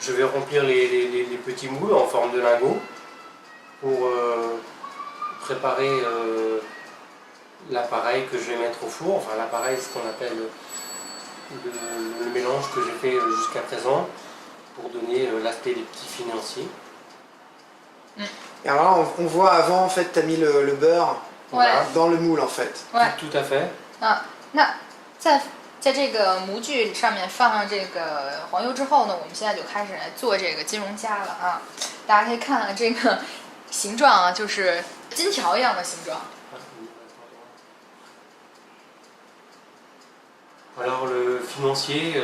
je vais remplir les petits moules en forme de lingot pour préparer l'appareil que je vais mettre au four. Enfin l'appareil, ce qu'on appelle le mélange que j'ai fait jusqu'à présent pour donner l'aspect des petits financiers. Et alors là, on voit avant, en fait, tu as mis le beurre dans le moule, en fait. Tout à fait. 那在这个模具上面放上这个黄油之后呢，我们现在就开始来做这个金融夹了啊！大家可以看看这个形状啊，就是金条一样的形状。Alors le financier,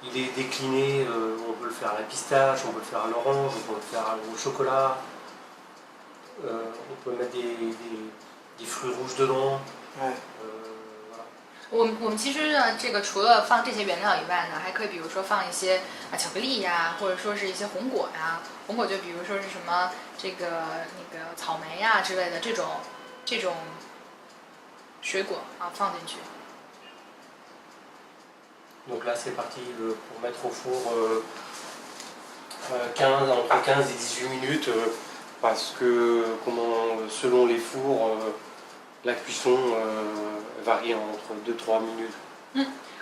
il est décliné, on peut le faire à la pistache, on peut le faire à l'orange, on peut le faire au chocolat, on peut mettre des fruits rouges dedans. Ouais. 我们其实呢，这个除了放这些原料以外呢，还可以比如说放一些巧克力呀，或者说是一些红果呀，红果就比如说是什么这个那个草莓呀之类的这种水果啊放进去。Donc là c'est parti pour mettre au four entre 15 et 18 minutes parce que selon les fours la cuisson varie entre 2-3 minutes.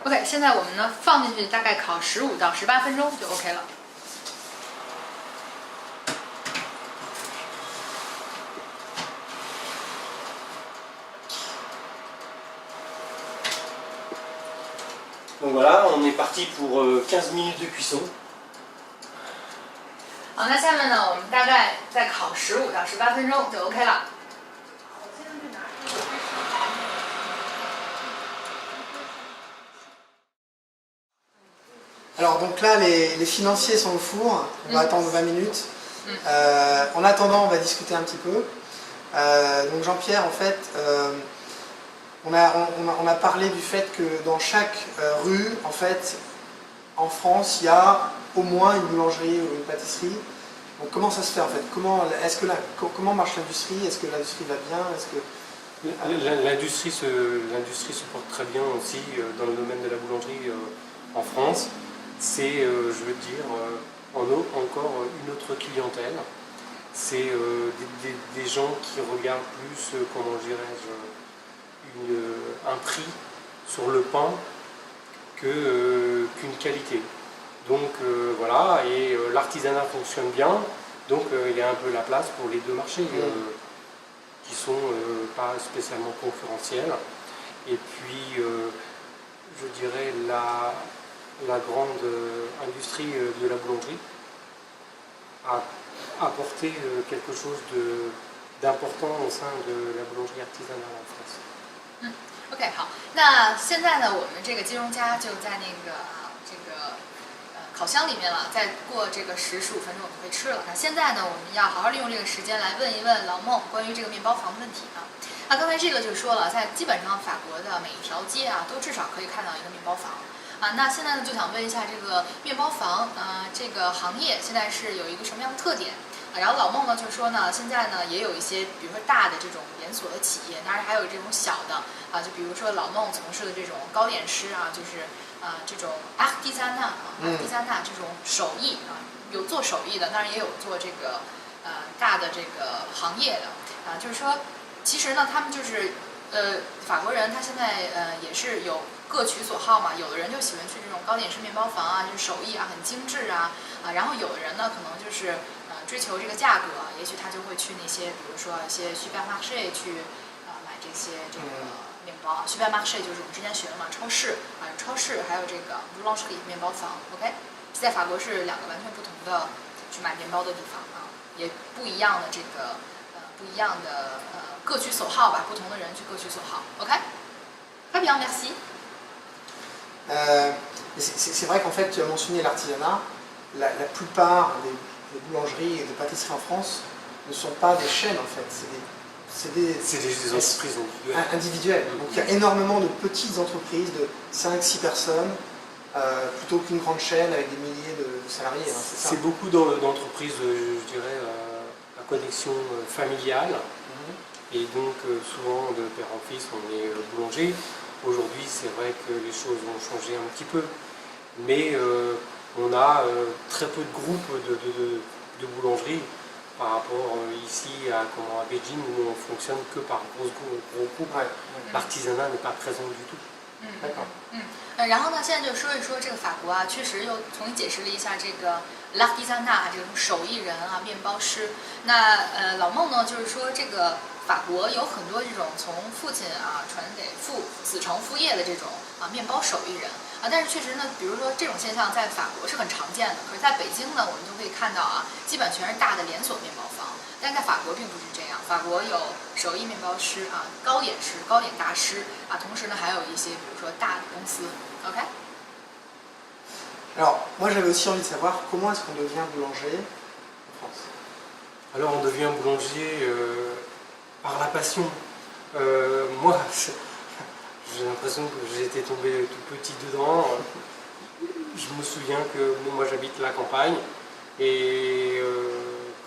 OK， 现在我们呢放进去大概烤15到18分钟就 OK 了。Donc voilà, on est parti pour 15 minutes de cuisson. 好，那下面呢，我们大概再烤15到18分钟就 OK 了。Alors donc là, les financiers sont au four, on va attendre 20 minutes. En attendant, on va discuter un petit peu. Donc Jean-Pierre, en fait, on a parlé du fait que dans chaque rue, en fait, en France, il y a au moins une boulangerie ou une pâtisserie. Donc comment ça se fait en fait? Comment marche l'industrie? Est-ce que l'industrie va bien? L'industrie se porte très bien aussi dans le domaine de la boulangerie en France. C'est, je veux dire, encore une autre clientèle. C'est des gens qui regardent plus, comment dirais-je, un prix sur le pain qu'une qualité. Donc voilà, et l'artisanat fonctionne bien, donc il y a un peu la place pour les deux marchés qui sont pas spécialement concurrentiels. Et puis, je dirais, la grande industrie de la boulangerie a apporté quelque chose d'important au sein de la boulangerie artisanale en France. OK， 好，那现在呢，我们这个金融夹就在那个烤箱里面了，再过这个10-15分钟我们就可以吃了。那现在呢，我们要好好利用这个时间来问一问老孟关于这个面包房的问题啊。那刚才这个就说了，在基本上法国的每一条街啊，都至少可以看到一个面包房啊。那现在呢，就想问一下这个面包房这个行业现在是有一个什么样的特点？然后老孟呢就说呢，现在呢也有一些，比如说大的这种连锁的企业，当然还有这种小的啊，就比如说老孟从事的这种糕点师啊，就是这种 artisanat 这种手艺啊，有做手艺的，当然也有做这个大的这个行业的啊，就是说，其实呢，他们就是法国人，他现在也是有各取所好嘛，有的人就喜欢去这种糕点式面包房啊，就是手艺啊很精致啊，然后有的人呢可能就是追求这个价格，也许他就会去那些，比如说一些 supermarché 去买这些这个面包。supermarché 就是我们之前学的嘛，超市啊，超市还有这个 boulangerie 面包房 ，OK， 在法国是两个完全不同的去买面包的地方啊，也不一样的这个不一样的各取所好吧，不同的人去各取所好 ，OK，très bien merci。C'est vrai qu'en fait, tu as mentionné l'artisanat. La plupart des boulangeries et des pâtisseries en France ne sont pas des chaînes en fait, c'est des entreprises individuelles. Donc il y a énormément de petites entreprises de 5-6 personnes plutôt qu'une grande chaîne avec des milliers de salariés. Hein, c'est beaucoup d'entreprises, je dirais, à connexion familiale. Et donc souvent de père en fils on est boulanger. Aujourd'hui c'est vrai que les choses ont changé un petit peu. Mais on a très peu de groupes de boulangeries par rapport ici à Beijing où on fonctionne que par gros groupes. L'artisanat n'est pas présent du tout. D'accord. 然后呢，现在就说一说这个法国啊，确实又重新解释了一下这个 l'artisanat 这种手艺人啊，面包师。那老孟呢，就是说这个法国有很多这种从父亲啊传给子承父业的这种面包手艺人啊，但是确实呢，比如说这种现象在法国是很常见的，可是在北京呢，我们就可以看到啊，基本全是大的连锁面包房。但在法国并不是这样，法国有手艺面包师啊、糕点师、糕点大师啊，同时呢还有一些比如说大的公司。OK。Alors, moi j'avais aussi envie de savoir comment est-ce qu'on devient boulanger en France. Alors on devient boulanger par la passion. Moi, j'ai l'impression que j'ai été tombé tout petit dedans. Je me souviens que moi j'habite la campagne et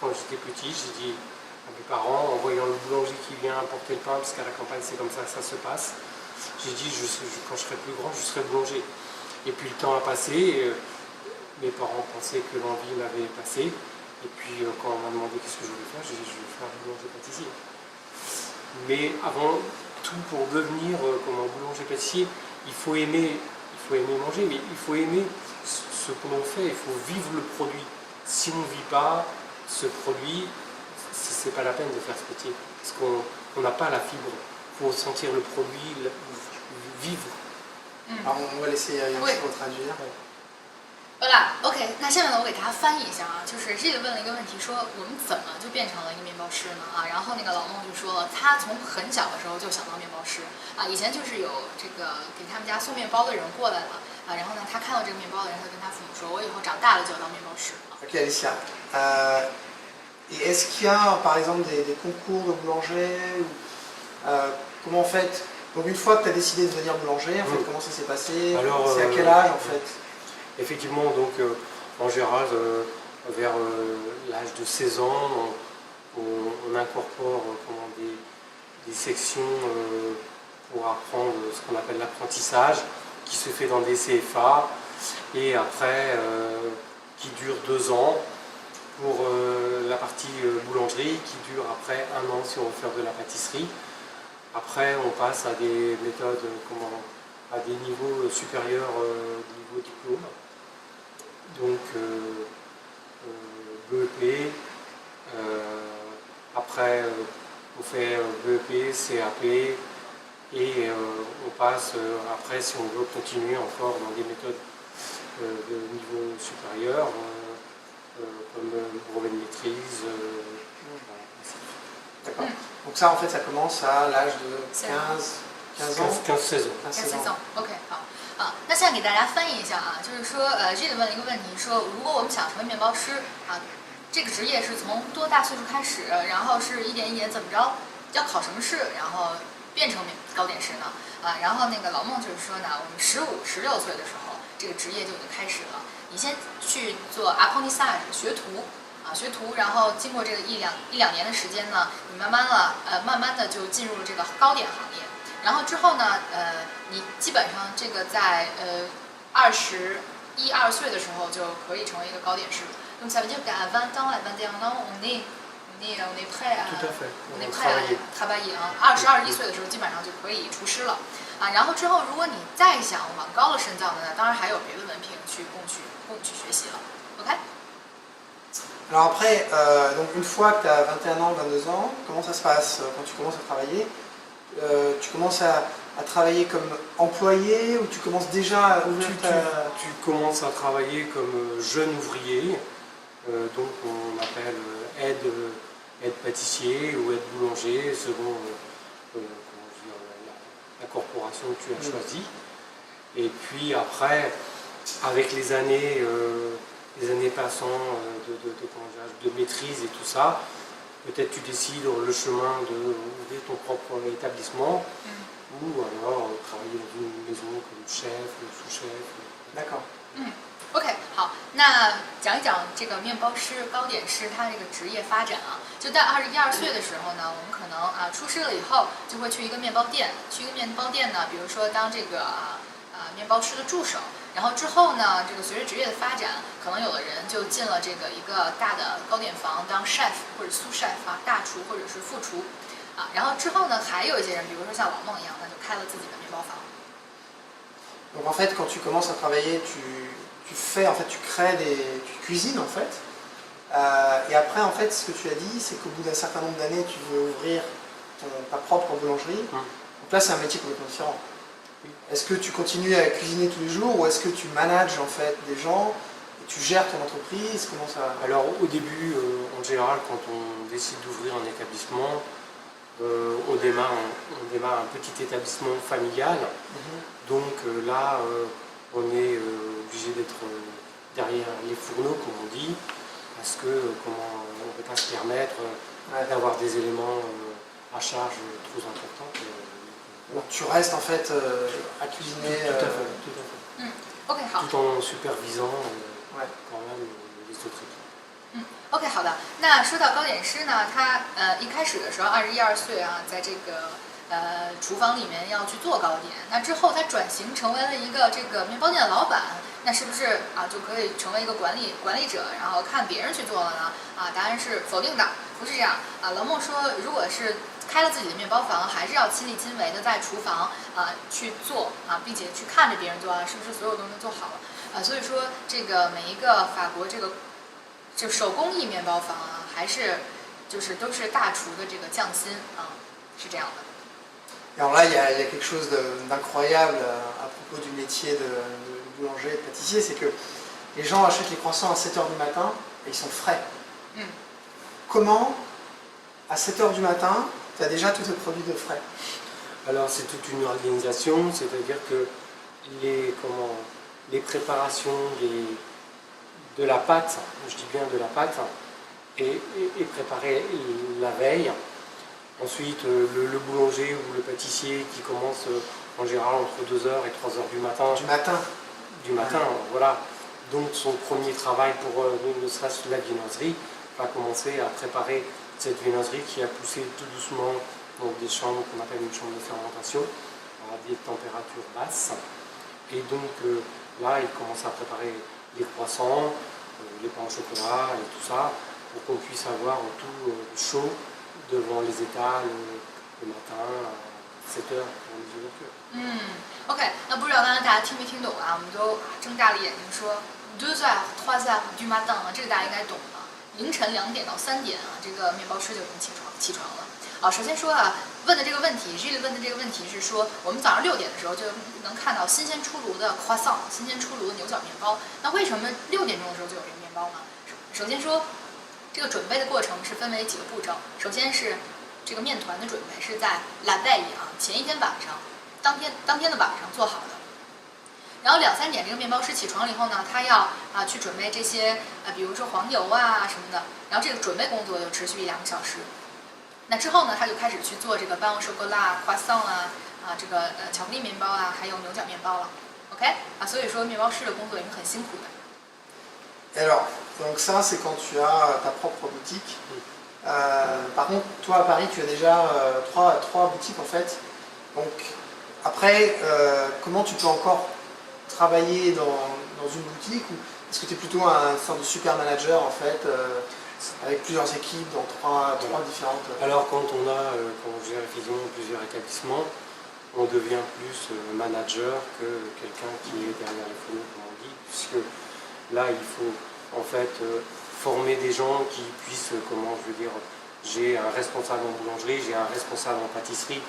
quand j'étais petit, j'ai dit à mes parents, en voyant le boulanger qui vient apporter le pain, parce qu'à la campagne c'est comme ça que ça se passe, j'ai dit quand je serai plus grand, je serai boulanger. Et puis le temps a passé, mes parents pensaient que l'envie m'avait passé. Et puis quand on m'a demandé qu'est-ce que je voulais faire, j'ai dit je vais faire boulanger-pâtissier. Mais avant tout, pour devenir boulanger-pâtissier, il faut aimer manger, mais il faut aimer ce que l'on fait, il faut vivre le produit. Si on ne vit pas ce produit, c'est pas la peine de faire ce métier, parce qu'on n'a pas la fibre. Il faut sentir le produit, vivre. Alors on va laisser Yann traduire. Voilà, OK， 那下面呢，我给大家翻译一下啊，就是这个问了一个问题，说我们怎么就变成了一个面包师呢？啊，然后那个老孟就说了，他从很小的时候就想当面包师啊，以前就是有这个给他们家送面包的人过来了啊，然后呢，他看到这个面包的人，他就跟他父母说，我以后长大了就要当面包师。OK, Alicia. Et est-ce qu'il y a par exemple des concours de boulanger ou, comment en fait? Donc une fois que tu as décidé de devenir boulanger, en fait, comment ça s'est passé? C'est à quel âge en fait? Effectivement, donc en général, vers l'âge de 16 ans, on incorpore des sections pour apprendre ce qu'on appelle l'apprentissage, qui se fait dans des CFA, et après, qui dure 2 ans, pour la partie boulangerie, qui dure après 1 an si on veut faire de la pâtisserie. Après, on passe à des méthodes, à des niveaux supérieurs niveau diplôme. Donc BEP, après on fait BEP, CAP et on passe après si on veut continuer encore dans des méthodes de niveau supérieur comme brevet de maîtrise. D'accord. Donc ça en fait ça commence à l'âge de 15 ans 15-16 ans. 15-16 ans ，OK， 好。啊，那现在给大家翻译一下啊，就是说，这里问了一个问题，说如果我们想成为面包师啊，这个职业是从多大岁数开始，然后是一点一点怎么着，要考什么试，然后变成糕点师呢？啊，然后那个老孟就是说呢，我们15、16岁的时候，这个职业就已经开始了。你先去做 apprentissage 学徒啊，学徒，然后经过这个一两年的时间呢，你慢慢的就进入了这个糕点行业。然后之后呢，你基本上这个在21、22岁的时候就可以成为一个糕点师。Donc ça veut dire qu'à 20 ans, à 21 ans, on est prêt à travailler 啊。20、21岁的时候基本上就可以厨师了啊。然后之后，如果你再想往高了深造的呢，当然还有别的文凭去供去学习了。OK。Alors après, donc une fois que tu as 21 ans, 22 ans, comment ça se passe quand tu commences à travailler? Tu commences à travailler comme employé ou tu commences déjà à ouvrir tu commences à travailler comme jeune ouvrier, donc on appelle aide pâtissier ou aide boulanger selon la corporation que tu as choisie. Et puis après, avec les années passant de maîtrise et tout ça, peut-être tu décides le chemin d'ouvrir ton propre établissement ou alors travailler dans une maison comme chef ou sous-chef. D'accord. OK， 好，那讲一讲这个面包师、糕点师他这个职业发展啊。就在21、22岁的时候呢，我们可能出师了以后，就会去一个面包店，呢，比如说当这个面包师的助手。然后之后呢，这个随着职业的发展，可能有的人就进了这个一个大的糕点房当 chef 或者sous chef啊，大厨或者是副厨啊。然后之后呢，还有一些人，比如说像老孟一样，他就开了自己的面包房。Donc en fait, quand tu commences à travailler, tu fais, en fait, tu crées tu cuisines en fait. Et après, en fait, ce que tu as dit, c'est qu'au bout d'un certain nombre d'années, tu veux ouvrir ta propre boulangerie. Donc là, c'est un métier complètement différent. Est-ce que tu continues à cuisiner tous les jours ou est-ce que tu manages en fait des gens et tu gères ton entreprise? Comment ça? Alors au début, en général, quand on décide d'ouvrir un établissement, on démarre un petit établissement familial. Donc là, on est obligé d'être derrière les fourneaux, comme on dit, parce que on ne peut pas se permettre d'avoir des éléments à charge trop importants. Donc tu restes en fait à cuisiner. Tout à fait. OK 好。 Tout en supervisant quand même les autres équipes. OK 好的。那说到糕点师呢，他一开始的时候21、22岁啊，在这个厨房里面要去做糕点。那之后他转型成为了一个这个面包店的老板，那是不是啊就可以成为一个管理者，然后看别人去做了呢？啊，答案是否定的，不是这样啊。老孟说，如果是开了自己的面包房，还是要亲力亲为的在厨房去做啊，并且去看着别人做啊，是不是所有东西做好了啊？所以说这个每一个法国这个就手工艺面包房啊，还是就是都是大厨的这个匠心啊，是这样的。Alors là, il y a quelque chose d'incroyable à propos du métier de boulanger et de pâtissier, c'est que les gens achètent les croissants à 7h du matin et ils sont frais. Comment, à 7h du matin, tu as déjà tous tes produits de frais? Alors c'est toute une organisation, c'est-à-dire que les préparations de la pâte, je dis bien de la pâte, est préparée la veille. Ensuite, le boulanger ou le pâtissier qui commence en général entre 2h et 3h du matin. Du matin, voilà. Donc son premier travail pour ne serait-ce la viennoiserie va commencer à préparer cette viennoiserie qui a poussé tout doucement dans des chambres qu'on appelle une chambre de fermentation à des températures basses. Et donc là, il commence à préparer les croissants, les pains au chocolat et tout ça pour qu'on puisse avoir tout chaud devant les étals le matin à 7h pour les ouvertures. OK， 那不知道刚才大家听没听懂啊？我们都睁大了眼睛说 2h, 3h du matin 啊，这个大家应该懂啊。凌晨2点到3点啊，这个面包师就已经起床了。啊，首先说啊，问的这个问题 ，Gilles 问的这个问题是说，我们早上6点的时候就能看到新鲜出炉的 croissant， 新鲜出炉的牛角面包。那为什么6点钟的时候就有这个面包呢？首先说，这个准备的过程是分为几个步骤。首先是这个面团的准备是在 la veille 啊，前一天晚上，当天的晚上做好的。然后2、3点这个面包师起床了以后呢，他要去准备这些比如说黄油啊什么的，然后这个准备工作就持续1、2个小时。那之后呢，他就开始去做这个pain au chocolat、croissant 这个巧克力面包啊，还有牛角面包了。OK 啊，所以说面包师的工作也是很辛苦的。Alors, donc ça c'est quand tu as ta propre boutique. Par contre, toi à Paris, tu as déjà trois boutiques en fait. Donc après, comment tu peux encore travailler dans une boutique ou est-ce que tu es plutôt un sorte de super manager en fait avec plusieurs équipes dans trois différentes... Alors quand on gère effectivement plusieurs établissements, on devient plus manager que quelqu'un qui est derrière les fourneaux, comme on dit, puisque là il faut en fait former des gens qui puissent, j'ai un responsable en boulangerie, j'ai un responsable en pâtisserie,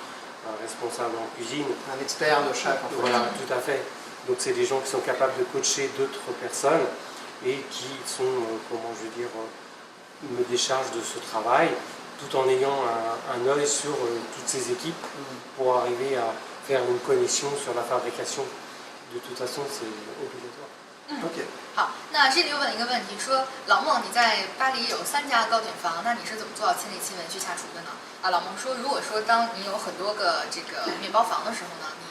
un responsable en cuisine. Un expert de chaque en fait. Voilà, tout à fait. Donc c'est des gens qui sont capables de coacher d'autres personnes et qui sont, me déchargent de ce travail tout en ayant un œil sur toutes ces équipes pour arriver à faire une connexion sur la fabrication. De toute façon, c'est obligatoire. OK. 好，那这里又问了一个问题，说老孟你在巴黎有3家糕点房，那你是怎么做到亲力亲为去下厨的呢？啊，老孟说，如果说当你有很多个这个面包房的时候呢，你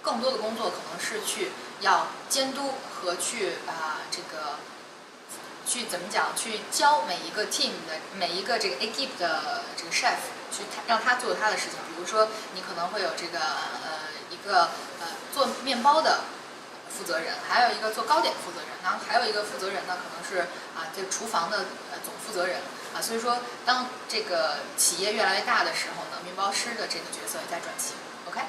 更多的工作可能是要监督和去怎么讲，去教每一个 team 的每一个这个 equipe 的这个 chef 去让他做他的事情。比如说，你可能会有这个一个做面包的负责人，还有一个做糕点负责人，然后还有一个负责人呢，可能是这个厨房的总负责人所以说当这个企业越来越大的时候呢，面包师的这个角色也在转型。OK。